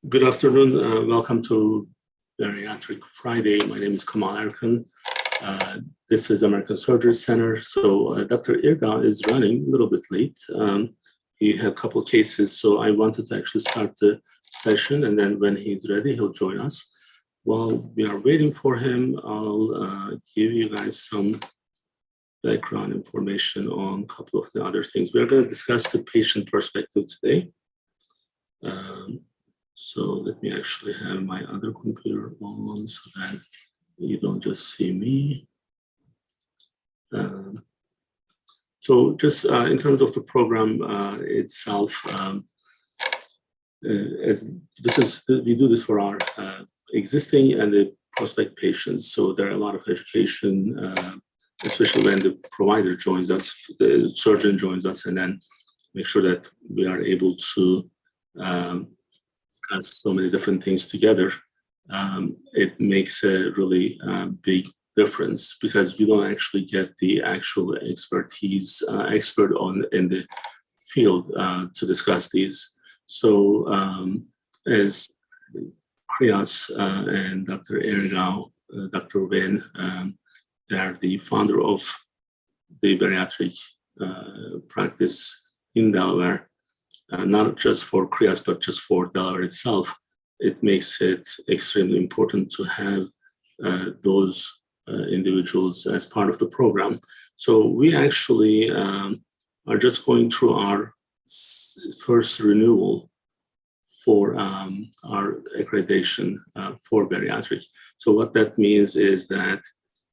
Good afternoon. Welcome to Bariatric Friday. My name is Kemal Erkan. This is American Surgery Center. So Dr. Irgau is running a little bit late. He had a couple of cases, so I wanted to actually start the session, and then when he's ready, he'll join us. While we are waiting for him, I'll give you guys some background information on a couple of the other things. We're going to discuss the patient perspective today. So let me actually have my other computer on so that you don't just see me. So just in terms of the program itself, we do this for our existing and the prospect patients. So there are a lot of education, especially when the provider joins us, the surgeon joins us, and then make sure that we are able to discuss so many different things together. It makes a really big difference because we don't actually get the actual expertise, expert in the field to discuss these. So as CHRIAS and Dr. Ergau, Dr. Wynn, they are the founder of the bariatric practice in Delaware. Not just for CHRIAS, but just for Delaware itself. It makes it extremely important to have those individuals as part of the program. So we actually are just going through our first renewal for our accreditation for bariatric. So what that means is that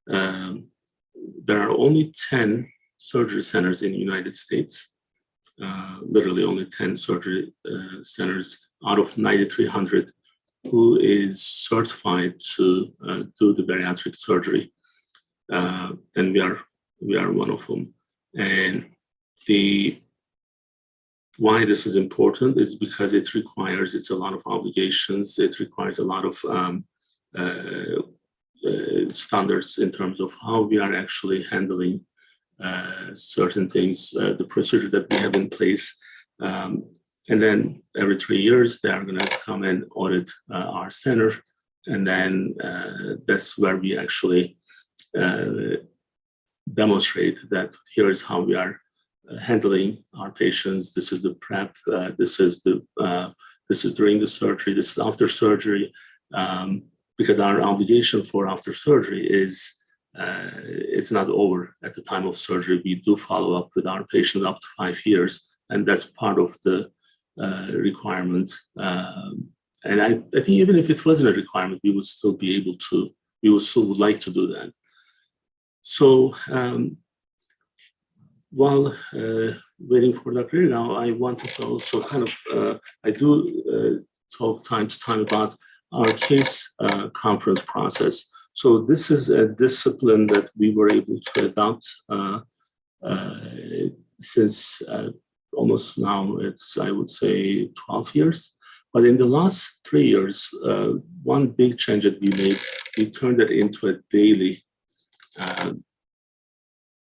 there are only 10 surgery centers in the United States. Literally only 10 surgery centers out of 9,300 who is certified to do the bariatric surgery, and we are one of them. And why this is important is because it's a lot of obligations. It requires a lot of standards in terms of how we are actually handling certain things, the procedure that we have in place. And then every 3 years, they are going to come and audit our center. And then that's where we actually demonstrate that here is how we are handling our patients. This is the prep. This is during the surgery. This is after surgery. Because our obligation for after surgery is it's not over at the time of surgery. We do follow up with our patients up to 5 years, and that's part of the requirement. And I think even if it wasn't a requirement, we would still would like to do that. So while waiting for Dr. Irgau, I wanted to also I do talk time to time about our case conference process. So this is a discipline that we were able to adopt since almost now I would say 12 years. But in the last 3 years, one big change that we made, we turned it into a daily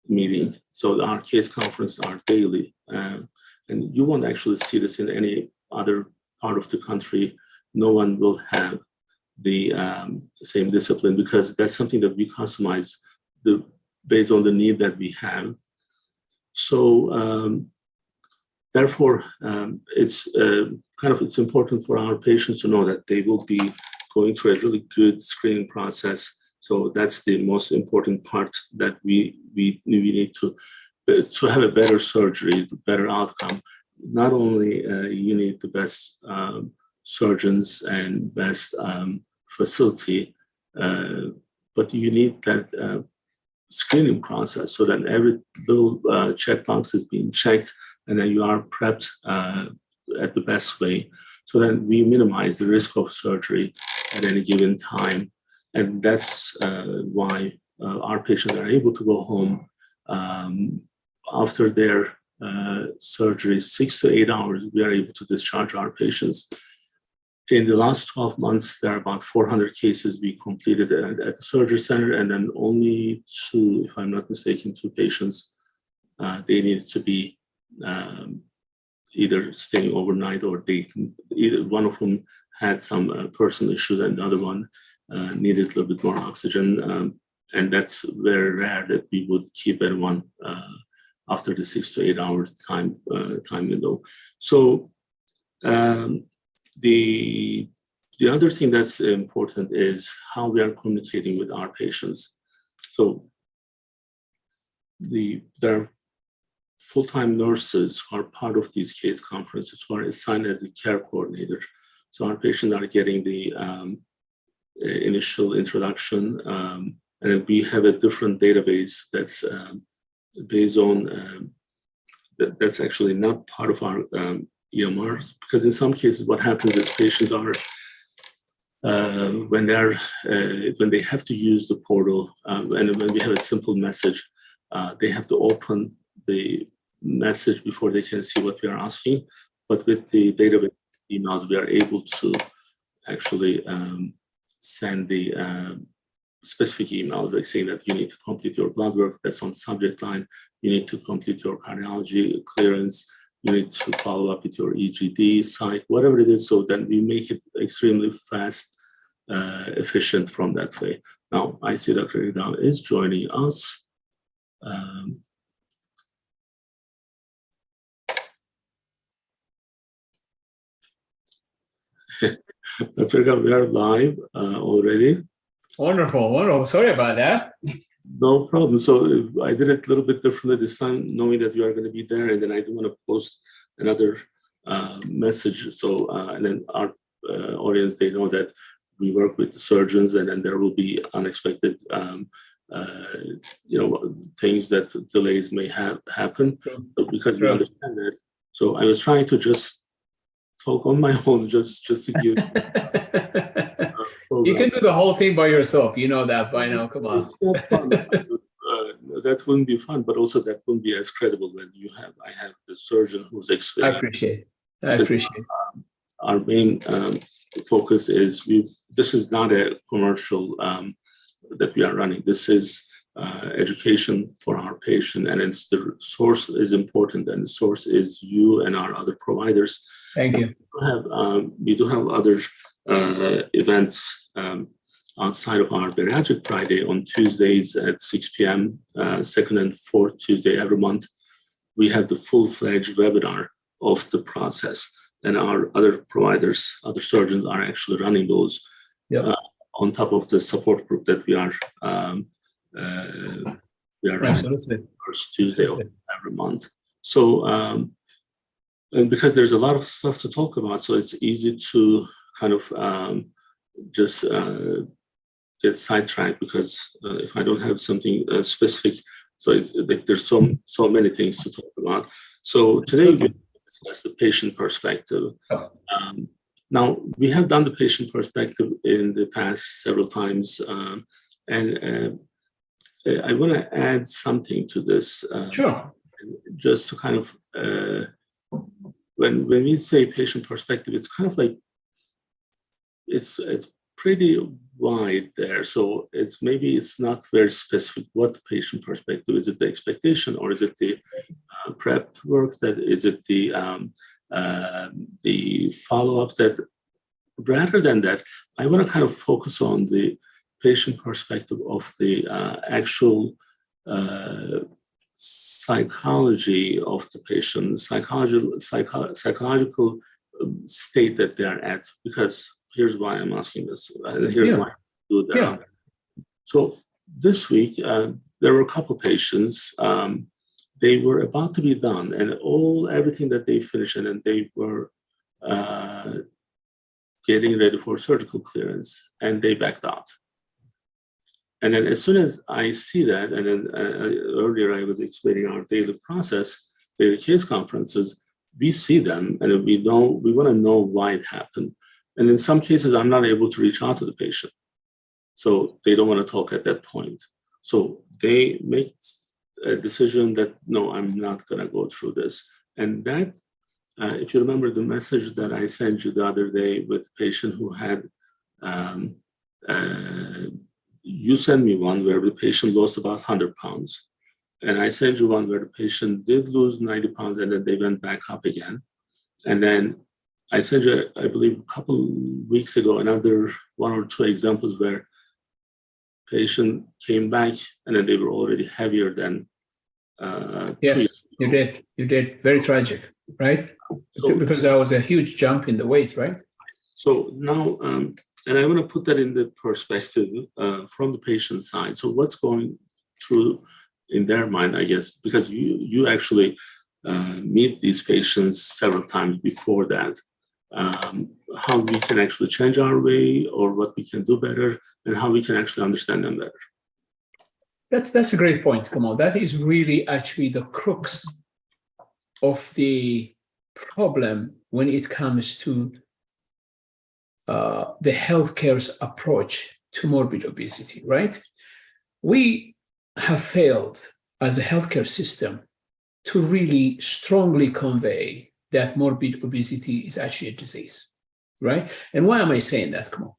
meeting. So our case conferences are daily. And you won't actually see this in any other part of the country. No one will have the same discipline because that's something that we customize based on the need that we have. So therefore, it's important for our patients to know that they will be going through a really good screening process. So that's the most important part that we need to have a better surgery, better outcome. Not only you need the best surgeons and best facility, but you need that screening process so that every little checkbox is being checked and then you are prepped at the best way so that we minimize the risk of surgery at any given time. And that's why our patients are able to go home after their surgery, 6 to 8 hours, we are able to discharge our patients. In the last 12 months, there are about 400 cases we completed at the surgery center, and then only 2, if I'm not mistaken, 2 patients, they needed to be either staying overnight or either one of them had some personal issues and the other one needed a little bit more oxygen. And that's very rare that we would keep anyone after the 6 to 8 hour time window. So the other thing that's important is how we are communicating with our patients. So there are full-time nurses who are part of these case conferences who are assigned as the care coordinator. So our patients are getting the initial introduction, and then we have a different database that's based on that's actually not part of our EMR, because in some cases what happens is patients are when they have to use the portal, and when we have a simple message, they have to open the message before they can see what we are asking. But with the database emails, we are able to actually send the specific emails, like saying that you need to complete your blood work, that's on subject line, you need to complete your cardiology clearance, you need to follow up with your EGD, psych, whatever it is, so then we make it extremely fast, efficient from that way. Now, I see Dr. Erkan is joining us. Dr. Erkan, we are live already. Wonderful, wonderful. Sorry about that. No problem. So I did it a little bit differently this time, knowing that you are going to be there, and then I do want to post another message. So and then our audience, they know that we work with the surgeons, and then there will be unexpected, things that delays may happen, but because we understand that. So I was trying to just talk on my own, just to give. You can do the whole thing by yourself. You know that by now. Come on. It's not fun. That wouldn't be fun, but also that wouldn't be as credible when I have the surgeon who's experienced. I appreciate. Our main focus is this is not a commercial that we are running. This is education for our patient, and the source is important, and the source is you and our other providers. Thank you. We do have other events outside of our Bariatric Friday on Tuesdays at 6 p.m., second and fourth Tuesday every month. We have the full-fledged webinar of the process, and our other providers, other surgeons are actually running those on top of the support group that we are running first Tuesday of every month. So, and because there's a lot of stuff to talk about, so it's easy to kind of just get sidetracked, because if I don't have something specific, so there's so many things to talk about. So today we discuss the patient perspective. Now, we have done the patient perspective in the past several times, and I want to add something to this. Sure. Just to kind of, when we say patient perspective, it's kind of like, it's pretty wide there. So maybe it's not very specific what the patient perspective is. It the expectation, or is it the prep work? Is it the follow-up? That rather than that, I want to kind of focus on the patient perspective of the actual psychology of the patient, psychological state that they are at, because here's why I'm asking this. Here's why I do that. So this week, there were a couple of patients. They were about to be done, and everything that they finished, and then they were getting ready for surgical clearance, and they backed out. And then as soon as I see that, and then earlier I was explaining our daily process, daily case conferences, we see them, and we want to know why it happened. And in some cases, I'm not able to reach out to the patient. So they don't want to talk at that point. So they make a decision that, no, I'm not going to go through this. And that, if you remember the message that I sent you the other day with the patient who had, you sent me one where the patient lost about 100 pounds. And I sent you one where the patient did lose 90 pounds, and then they went back up again. And then I sent you, I believe, a couple weeks ago, another one or two examples where patient came back and then they were already heavier than 2 years ago. You did. Very tragic, right? So, because that was a huge jump in the weight, right? So now, and I want to put that in the perspective from the patient side. So what's going through in their mind, I guess, because you actually meet these patients several times before that, how we can actually change our way or what we can do better and how we can actually understand them better. That's a great point, Kemal. That is really actually the crux of the problem when it comes to the healthcare's approach to morbid obesity, right? We have failed as a healthcare system to really strongly convey that morbid obesity is actually a disease, right? And why am I saying that, Kemal?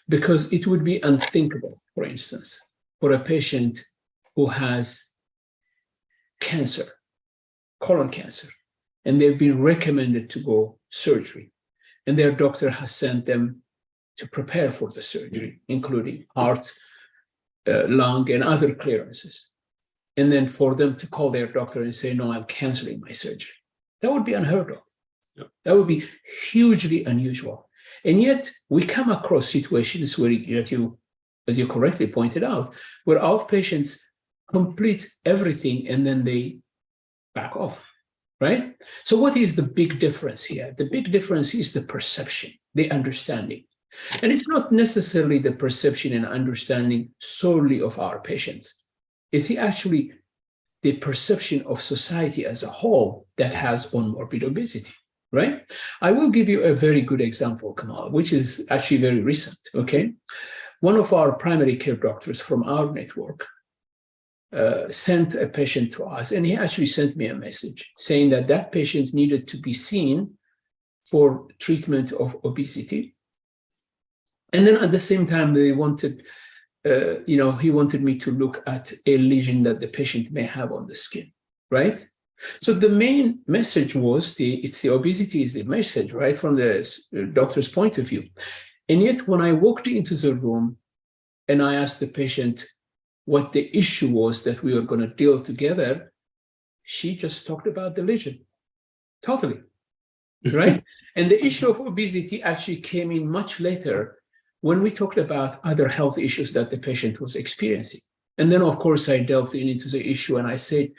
Because it would be unthinkable, for instance, for a patient who has cancer, colon cancer, and they've been recommended to go surgery, and their doctor has sent them to prepare for the surgery, including heart, lung, and other clearances. And then for them to call their doctor and say, no, I'm canceling my surgery. That would be unheard of. Yeah. That would be hugely unusual. And yet we come across situations where, as you correctly pointed out, where our patients complete everything and then they back off, right? So what is the big difference here? The big difference is the perception, the understanding. And it's not necessarily the perception and understanding solely of our patients. It's actually the perception of society as a whole that has on morbid obesity, right? I will give you a very good example, Kemal, which is actually very recent, okay? One of our primary care doctors from our network sent a patient to us, and he actually sent me a message saying that that patient needed to be seen for treatment of obesity. And then at the same time, they wanted, he wanted me to look at a lesion that the patient may have on the skin, right? So the main message was it's the obesity is the message, right, from the doctor's point of view. And yet when I walked into the room and I asked the patient what the issue was that we were going to deal together, she just talked about the lesion, totally, right? And the issue of obesity actually came in much later when we talked about other health issues that the patient was experiencing. And then, of course, I delved into the issue and I said,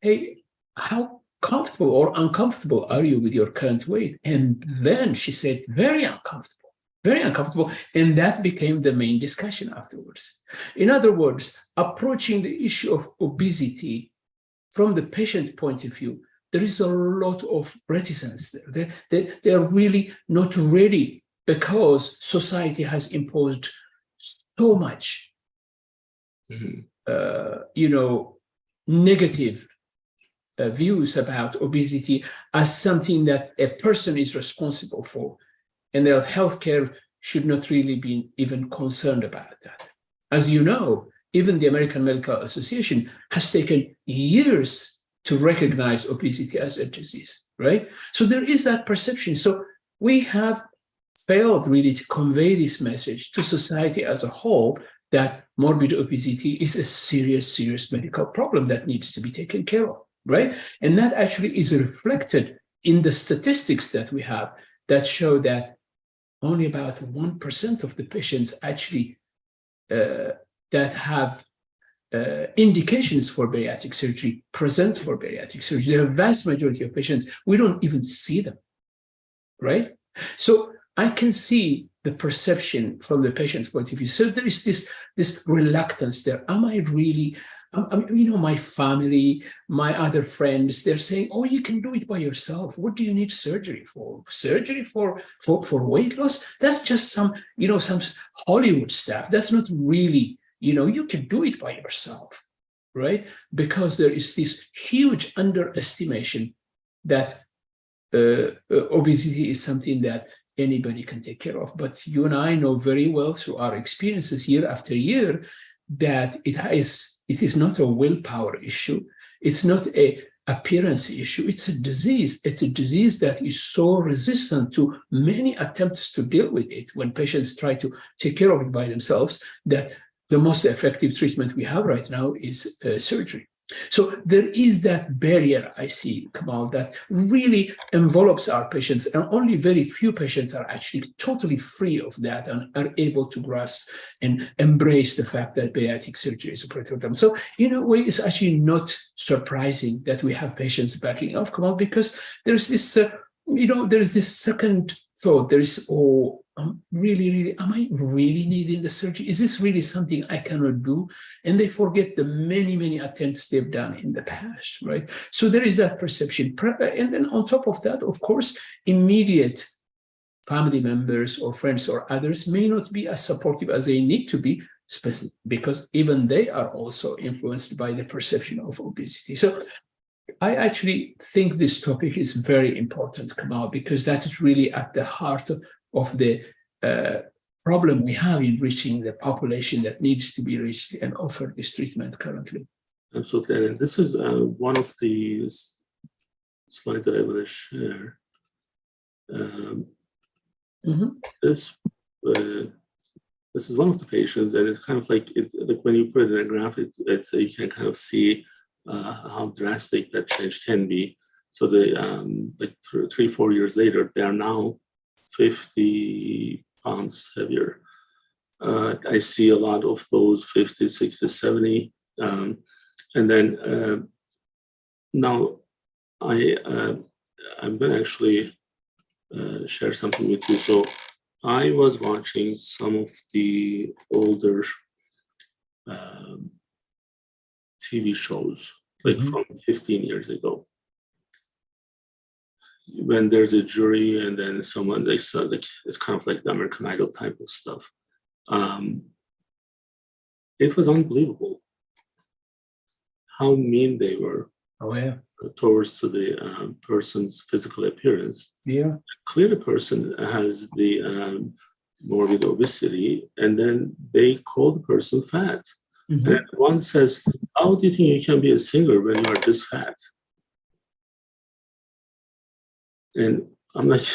hey, how comfortable or uncomfortable are you with your current weight? And then she said, very uncomfortable, very uncomfortable. And that became the main discussion afterwards. In other words, approaching the issue of obesity from the patient point of view, there is a lot of reticence there. They're really not ready because society has imposed so much, negative views about obesity as something that a person is responsible for, and their healthcare should not really be even concerned about that. As you know, even the American Medical Association has taken years to recognize obesity as a disease, right? So there is that perception. So we have failed really to convey this message to society as a whole that morbid obesity is a serious, serious medical problem that needs to be taken care of, right? And that actually is reflected in the statistics that we have that show that only about 1% of the patients actually that have indications for bariatric surgery present for bariatric surgery. The vast majority of patients, we don't even see them, right? So I can see the perception from the patient's point of view. So there is this reluctance there. Am I really, my family, my other friends, they're saying, oh, you can do it by yourself. What do you need surgery for? Surgery for weight loss? That's just some Hollywood stuff. That's not really, you can do it by yourself, right? Because there is this huge underestimation that obesity is something that anybody can take care of. But you and I know very well through our experiences year after year that it is not a willpower issue. It's not a appearance issue. It's a disease. It's a disease that is so resistant to many attempts to deal with it when patients try to take care of it by themselves, that the most effective treatment we have right now is surgery. So there is that barrier, I see, Kemal, that really envelops our patients, and only very few patients are actually totally free of that and are able to grasp and embrace the fact that bariatric surgery is a protocol. So in a way, it's actually not surprising that we have patients backing off, Kemal, because there's this, there's this second thought. There is, am I really needing the surgery? Is this really something I cannot do? And they forget the many, many attempts they've done in the past, right? So there is that perception. And then on top of that, of course, immediate family members or friends or others may not be as supportive as they need to be, because even they are also influenced by the perception of obesity. So I actually think this topic is very important, Kemal, because that is really at the heart of the problem we have in reaching the population that needs to be reached and offer this treatment currently. Absolutely. And this is one of the slides that I want to share. This is one of the patients, and it's kind of like when you put it in a graph, you can kind of see how drastic that change can be. So they, like 3-4 years later, they are now 50 pounds heavier. I see a lot of those 50, 60, 70. And then now I'm going to actually share something with you. So I was watching some of the older TV shows, like from 15 years ago, when there's a jury and then someone, they said, like, it's kind of like the American Idol type of stuff. It was unbelievable how mean they were towards to the person's physical appearance. Yeah, clearly, the person has the morbid obesity, and then they call the person fat. And one says, how do you think you can be a singer when you are this fat? And I'm like,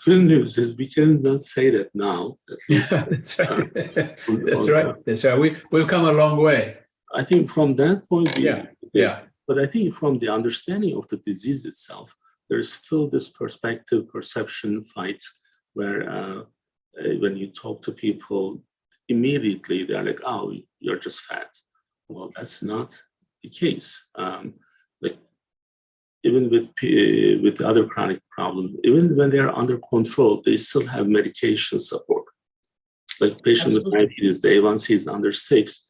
good news is we cannot say that now. At least. That's right. That's right. We've come a long way. I think from that point, but I think from the understanding of the disease itself, there's still this perception fight where when you talk to people, immediately they're like, oh, you're just fat. Well, that's not the case. Like even with other chronic problems, even when they are under control, they still have medication support. Like patients with diabetes, the A1C is under 6.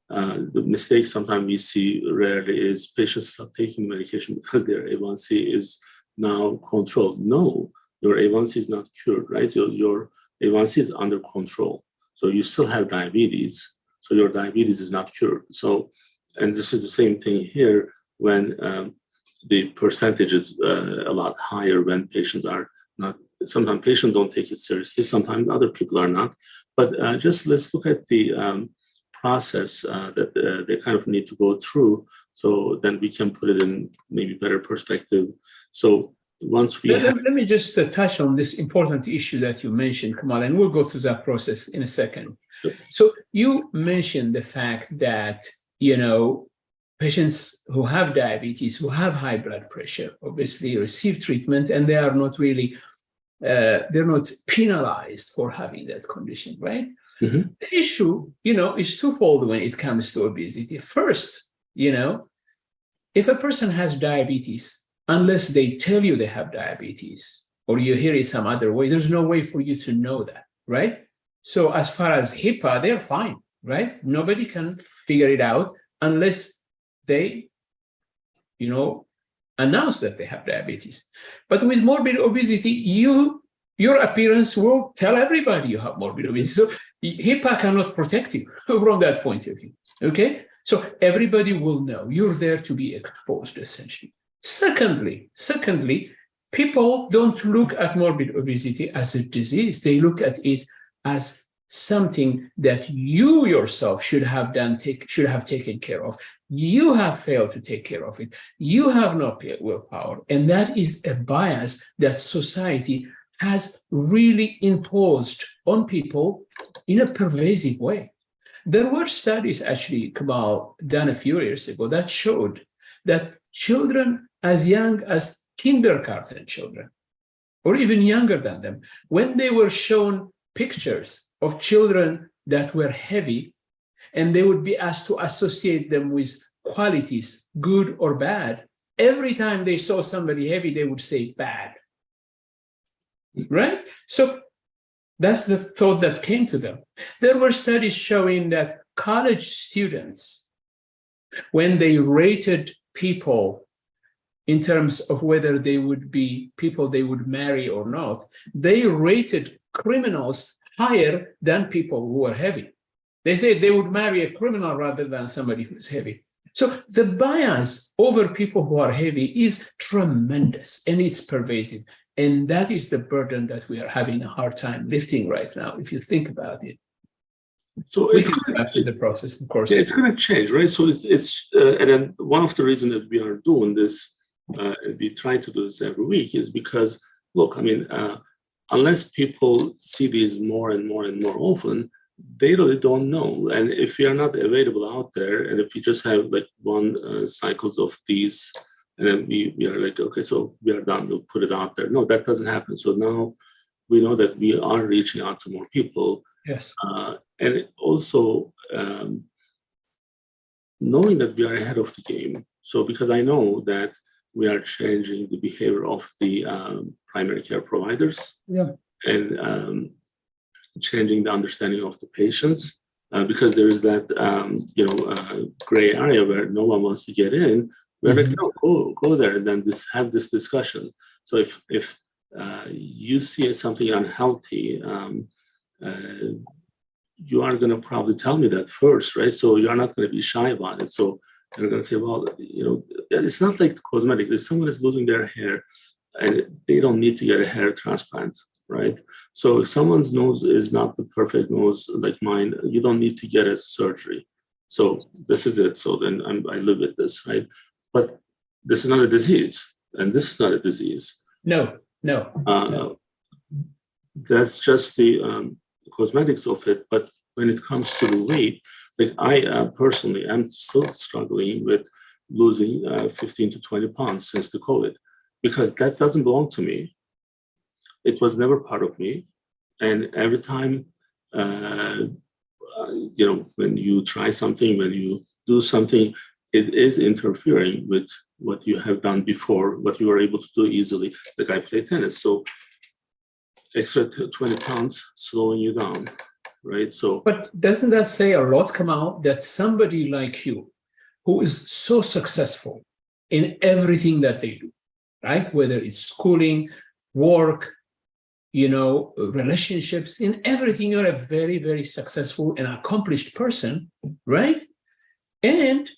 The mistake sometimes we see rarely is patients stop taking medication because their A1C is now controlled. No, your A1C is not cured, right? Your A1C is under control. So you still have diabetes. So your diabetes is not cured. So, and this is the same thing here when the percentage is a lot higher when patients are not, sometimes patients don't take it seriously, sometimes other people are not. But just let's look at the process that they kind of need to go through, so then we can put it in maybe better perspective. So once we let me just touch on this important issue that you mentioned, Kemal, and we'll go through that process in a second. Sure. So you mentioned the fact that, patients who have diabetes, who have high blood pressure, obviously receive treatment, and they are not really, they're not penalized for having that condition, right? The issue, is twofold when it comes to obesity. First, if a person has diabetes, unless they tell you they have diabetes or you hear it some other way, there's no way for you to know that, right? So as far as HIPAA, they're fine, right? Nobody can figure it out unless they, announce that they have diabetes. But with morbid obesity, your appearance will tell everybody you have morbid obesity. So HIPAA cannot protect you from that point of view, okay? So everybody will know you're there to be exposed, essentially. Secondly, people don't look at morbid obesity as a disease. They look at it as something that you yourself should have taken care of. You have failed to take care of it. You have no willpower. And that is a bias that society has really imposed on people in a pervasive way. There were studies actually, Kemal, done a few years ago that showed that children as young as kindergarten children, or even younger than them, when they were shown pictures of children that were heavy, and they would be asked to associate them with qualities, good or bad, every time they saw somebody heavy, they would say bad, right? So that's the thought that came to them. There were studies showing that college students, when they rated people in terms of whether they would be people they would marry or not, they rated criminals higher than people who were heavy. They said they would marry a criminal rather than somebody who's heavy. So the bias over people who are heavy is tremendous, and it's pervasive. And that is the burden that we are having a hard time lifting right now, if you think about it. So it's the process, of course. Yeah, it's going to change, right? So and then one of the reasons that we are doing this, we try to do this every week, is because, look, I mean, unless people see these more and more and more often, they really don't know. And if we are not available out there, and if we just have like one cycles of these, and then we are like, okay, so we are done, we'll put it out there. No, that doesn't happen. So now we know that we are reaching out to more people. Yes. And also knowing that we are ahead of the game. So because I know that we are changing the behavior of the primary care providers, and changing the understanding of the patients, because there is that gray area where no one wants to get in. We're like, no, go there and then have this discussion. So if you see something unhealthy, you are going to probably tell me that first, right? So you're not going to be shy about it. So they're going to say, well, it's not like cosmetic. If someone is losing their hair and they don't need to get a hair transplant, right? So if someone's nose is not the perfect nose like mine, you don't need to get a surgery. So this is it. So then I live with this, right? But this is not a disease, and this is not a disease. No. That's just the cosmetics of it. But when it comes to the weight, like I personally am still struggling with losing 15 to 20 pounds since the COVID, because that doesn't belong to me. It was never part of me. And every time, when you try something, when you do something, it is interfering with what you have done before, what you were able to do easily. Like I play tennis, so extra 20 pounds slowing you down, right? So, but doesn't that say a lot, Kemal, that somebody like you, who is so successful in everything that they do, right? Whether it's schooling, work, relationships, in everything, you're a very, very successful and accomplished person, right? And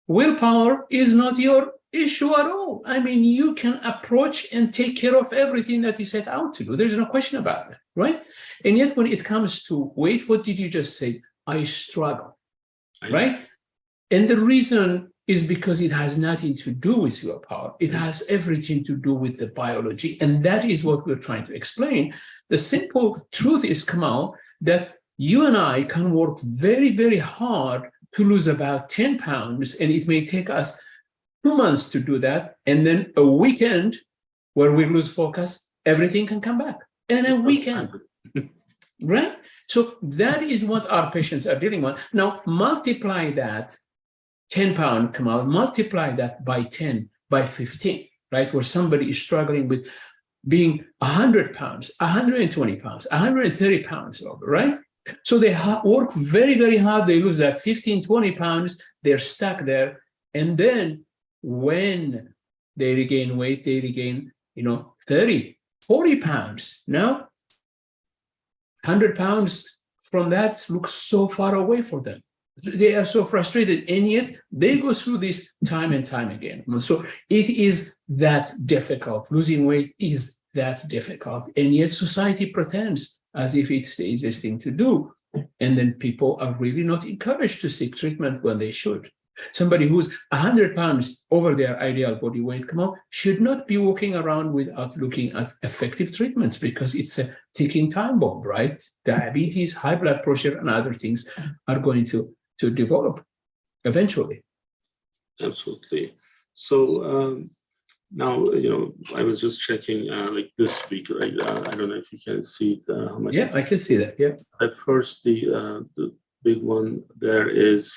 willpower is not your issue at all. I mean, you can approach and take care of everything that you set out to do. There's no question about that, right? And yet when it comes to weight, what did you just say? I struggle, right? And the reason is because it has nothing to do with willpower. It has everything to do with the biology. And that is what we're trying to explain. The simple truth is, Kemal, that you and I can work very, very hard to lose about 10 pounds, and it may take us 2 months to do that. And then a weekend where we lose focus, everything can come back in a weekend, right? So that is what our patients are dealing with. Now, multiply that 10 pound, Kemal, multiply that by 10, by 15, right? Where somebody is struggling with being 100 pounds, 120 pounds, 130 pounds over, right? So they work very, very hard. They lose that 15, 20 pounds. They're stuck there. And then when they regain weight, they regain, 30, 40 pounds. Now, 100 pounds from that looks so far away for them. They are so frustrated, and yet they go through this time and time again. So it is that difficult. Losing weight is that difficult, and yet society pretends as if it's the easiest thing to do. And then people are really not encouraged to seek treatment when they should. Somebody who's 100 pounds over their ideal body weight, Kemal, should not be walking around without looking at effective treatments, because it's a ticking time bomb, right? Diabetes, high blood pressure, and other things are going to develop eventually. Absolutely. So now, I was just checking like this week, right? I don't know if you can see how much. Yeah, I can see that. Yeah. At first, the big one there is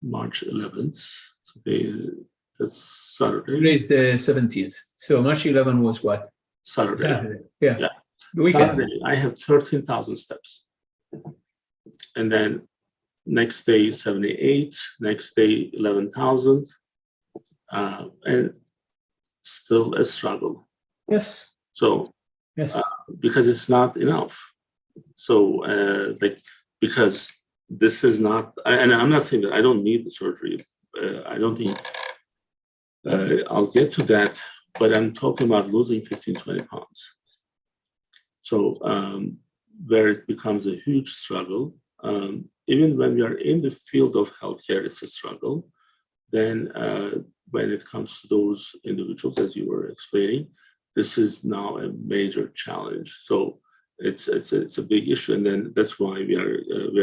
March 11th. So that's Saturday. Today is the 17th. So March 11 was what? Saturday. Yeah. Yeah. The weekend. Saturday, I have 13,000 steps. And then next day, 78. Next day, 11,000. And still a struggle. Yes. So, yes. Because it's not enough. So, because this is not, and I'm not saying that I don't need the surgery. I don't think I'll get to that, but I'm talking about losing 15, 20 pounds. So, where it becomes a huge struggle, even when we are in the field of healthcare, it's a struggle. Then, when it comes to those individuals, as you were explaining, this is now a major challenge. So it's a big issue, and then that's why we are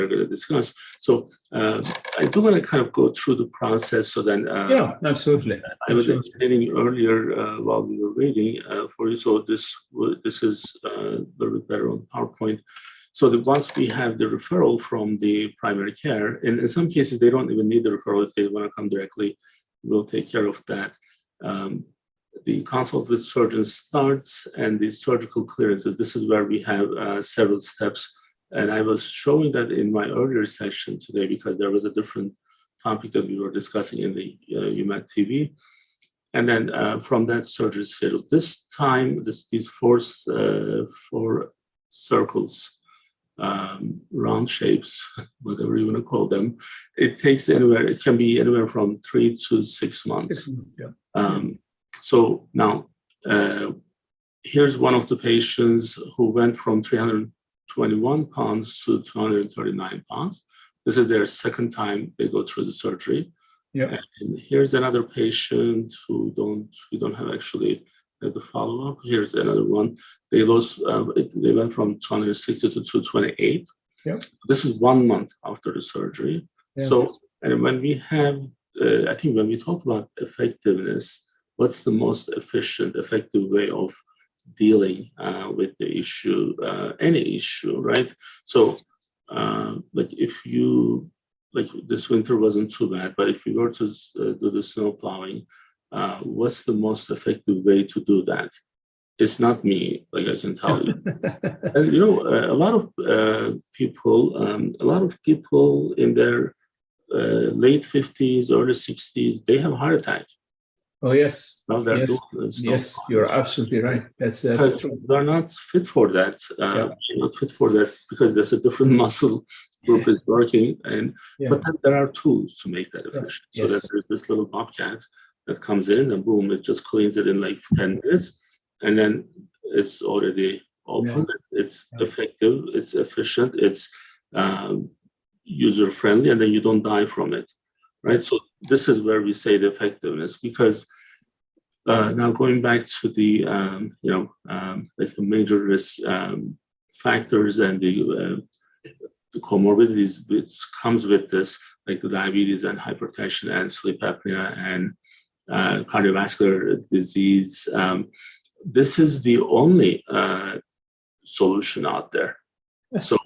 going to discuss. So I do want to kind of go through the process. So then, yeah, absolutely. I was explaining earlier while we were waiting for you. So this is a little bit better on PowerPoint. So that once we have the referral from the primary care, and in some cases they don't even need the referral. If they want to come directly, we'll take care of that. The consult with surgeons starts, and the surgical clearances. This is where we have several steps. And I was showing that in my earlier session today because there was a different topic that we were discussing in the UMAT TV. And then from that surgery schedule, this time, these four circles, round shapes, whatever you want to call them, it can be anywhere from 3 to 6 months. Yeah. So now, here's one of the patients who went from 321 pounds to 239 pounds. This is their second time they go through the surgery. Yeah. And here's another patient who we don't have actually the follow-up. Here's another one. They went from 260 to 228. Yeah. This is 1 month after the surgery. Yeah. So, and when we have, I think when we talk about effectiveness, what's the most effective way of dealing with the issue, any issue, right? So, if you, this winter wasn't too bad, but if you were to do the snow plowing, what's the most effective way to do that? It's not me, I can tell you. And a lot of people in their late 50s, early 60s, they have heart attacks. Oh yes. Now they're yes, you're absolutely right. That's true. They're not fit for that. They're not fit for that because there's a different muscle group is working, but then there are tools to make that efficient. So that there's this little bobcat that comes in and boom, it just cleans it in 10 minutes, and then it's already open. It's effective. It's efficient. It's user friendly, and then you don't die from it. Right. So this is where we say the effectiveness, because now going back to the the major risk factors and the comorbidities which comes with this, like the diabetes and hypertension and sleep apnea and cardiovascular disease. This is the only solution out there. So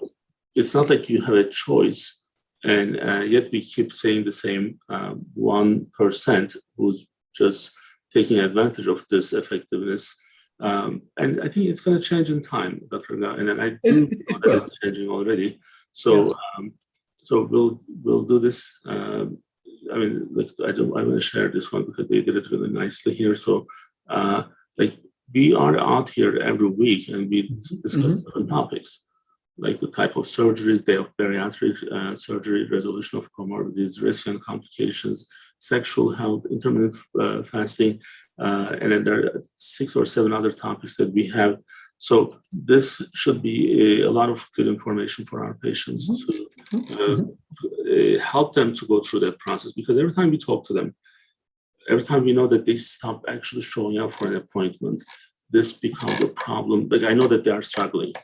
it's not like you have a choice. And yet we keep saying the same 1% who's just taking advantage of this effectiveness. And I think it's going to change in time, Dr. Erkan, and I do know that it's changing already. So so we'll do this. I want to share this one because they did it really nicely here. So we are out here every week and we discuss different topics. like the type of surgeries, they have bariatric surgery, resolution of comorbidities, risk and complications, sexual health, intermittent fasting, and then there are 6 or 7 other topics that we have. So this should be a lot of good information for our patients to help them to go through that process, because every time we talk to them, every time we know that they stop actually showing up for an appointment, this becomes a problem. Like, I know that they are struggling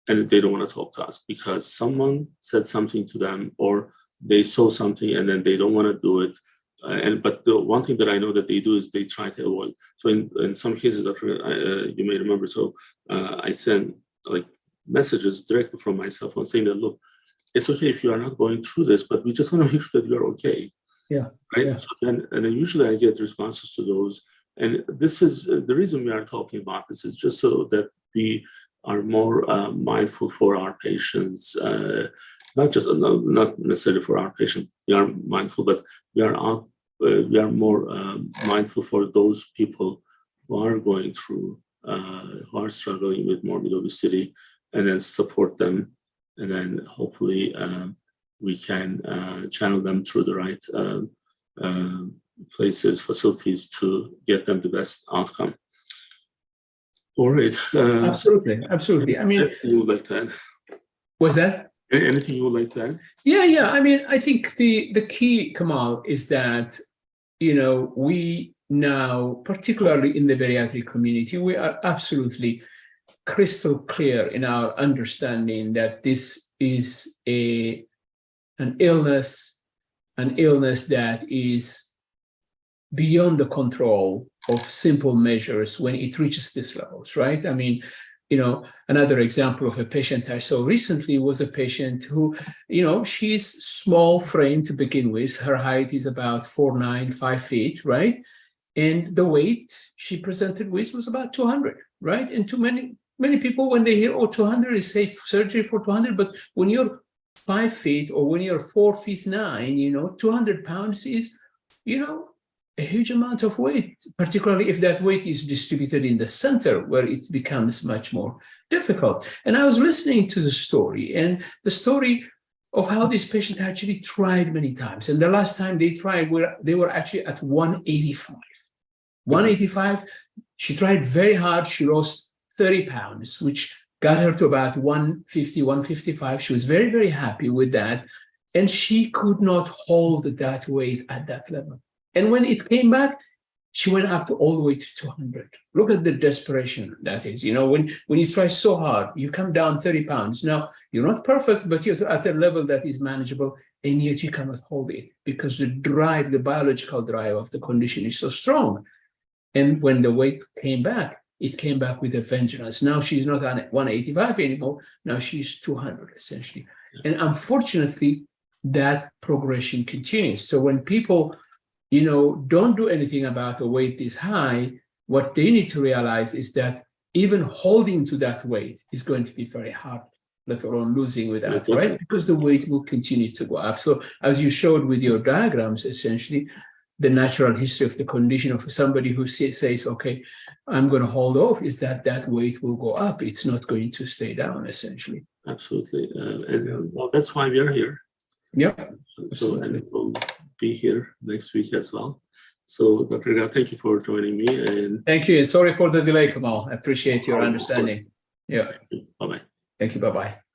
and they don't want to talk to us because someone said something to them, or they saw something and then they don't want to do it. But the one thing that I know that they do is they try to avoid. So in some cases, Doctor, you may remember, so I send like messages directly from my cell phone saying that, look, it's okay if you are not going through this, but we just want to make sure that you're okay. Yeah. Right. Yeah. So then usually I get responses to those. And this is the reason we are talking about this, is just so that we are more mindful for our patients, not necessarily for our patient. We are mindful, but we are more mindful for those people who are going through, who are struggling with morbid obesity, and then support them, and then hopefully we can channel them through the right places, facilities to get them the best outcome. All right. Absolutely. I mean, anything you would like to add? Was that? Anything you would like to add? Yeah. I mean, I think the key, Kemal, is that, we now, particularly in the bariatric community, we are absolutely crystal clear in our understanding that this is an illness that is beyond the control of simple measures when it reaches these levels, right? I mean, another example of a patient I saw recently was a patient who, she's small frame to begin with. Her height is about 4'9", 5 feet, right? And the weight she presented with was about 200, right? And too many people, when they hear, 200 is safe surgery for 200, but when you're 5 feet or when you're 4'9", 200 pounds is, a huge amount of weight, particularly if that weight is distributed in the center, where it becomes much more difficult. And I was listening to the story of how this patient actually tried many times. And the last time they tried, they were actually at 185. 185, she tried very hard. She lost 30 pounds, which got her to about 150, 155. She was very, very happy with that. And she could not hold that weight at that level. And when it came back, she went up all the way to 200. Look at the desperation that is. When you try so hard, you come down 30 pounds. Now, you're not perfect, but you're at a level that is manageable, and yet you cannot hold it because the biological drive of the condition is so strong. And when the weight came back, it came back with a vengeance. Now she's not on 185 anymore. Now she's 200, essentially. And unfortunately, that progression continues. So when people don't do anything about a weight this high, what they need to realize is that even holding to that weight is going to be very hard, let alone losing with that, right? Because the weight will continue to go up. So as you showed with your diagrams, essentially, the natural history of the condition of somebody who says, okay, I'm going to hold off, is that weight will go up. It's not going to stay down, essentially. Absolutely. Well, that's why we are here. Yeah. So we'll be here next week as well. So, Dr. Erkan, thank you for joining me. And thank you. And sorry for the delay, Kemal. I appreciate your understanding. Yeah. Bye-bye. Thank you. Bye-bye.